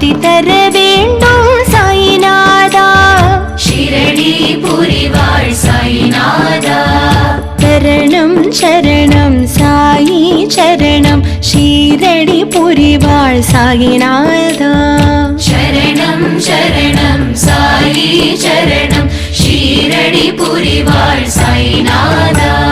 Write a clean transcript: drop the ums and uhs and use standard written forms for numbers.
காட்டி தர வேண்டும் சாயிநாதா. ஷிரடி புரிவாள் சாயிநாதா. சரணம் சரணம் சாயி சரணம் ஷீரடி புரிவாள் சாயிநாதா. சரணம் சரணம் சாயி சரணம் ஷீரடி புரிவாள் சாயிநாதா.